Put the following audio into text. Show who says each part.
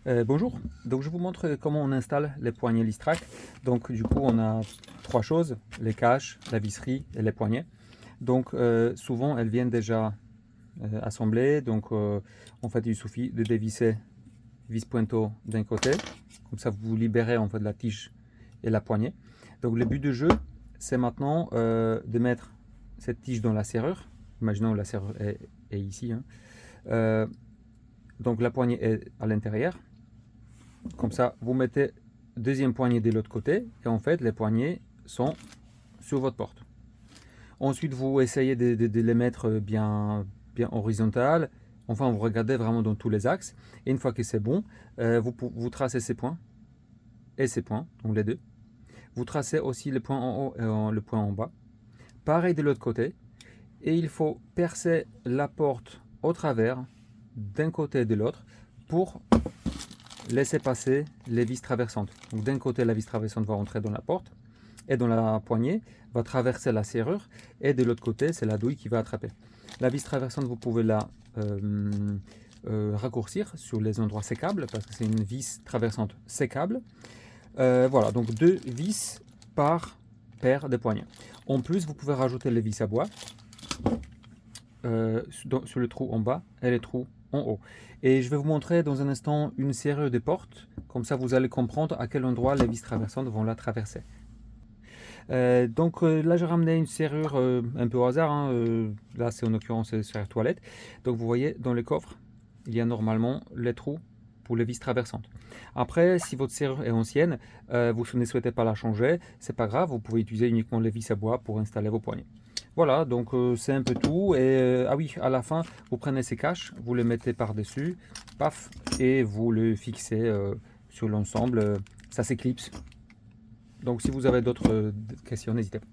Speaker 1: Bonjour, donc je vous montre comment on installe les poignées Listrac. Donc du coup on a trois choses, les caches, la visserie et les poignées. Donc souvent elles viennent déjà assemblées, donc en fait il suffit de dévisser vis pointeau d'un côté, comme ça vous libérez en fait la tige et la poignée. Donc le but du jeu c'est maintenant de mettre cette tige dans la serrure. Imaginons que la serrure est ici, hein. Donc la poignée est à l'intérieur. Comme ça, vous mettez deuxième poignée de l'autre côté et en fait les poignées sont sur votre porte. Ensuite, vous essayez de les mettre bien horizontales. Enfin, vous regardez vraiment dans tous les axes. Et une fois que c'est bon, vous tracez ces points et ces points, donc les deux. Vous tracez aussi le point en haut et le point en bas. Pareil de l'autre côté. Et il faut percer la porte au travers d'un côté et de l'autre pour laissez passer les vis traversantes. Donc d'un côté, la vis traversante va entrer dans la porte et dans la poignée va traverser la serrure et de l'autre côté, c'est la douille qui va attraper. La vis traversante, vous pouvez la raccourcir sur les endroits sécables parce que c'est une vis traversante sécable. Voilà, donc deux vis par paire de poignées. En plus, vous pouvez rajouter les vis à bois sur le trou en bas et les trous en haut. Et je vais vous montrer dans un instant une serrure de porte, comme ça vous allez comprendre à quel endroit les vis traversantes vont la traverser. Là j'ai ramené une serrure un peu au hasard, hein, là c'est en l'occurrence une serrure toilette. Donc vous voyez dans le coffre il y a normalement les trous pour les vis traversantes. Après, si votre serrure est ancienne, vous ne souhaitez pas la changer, c'est pas grave, vous pouvez utiliser uniquement les vis à bois pour installer vos poignées. Voilà, donc c'est un peu tout. Et ah oui, à la fin, vous prenez ces caches, vous les mettez par-dessus, paf, et vous le fixez sur l'ensemble. Ça s'éclipse. Donc si vous avez d'autres questions, n'hésitez pas.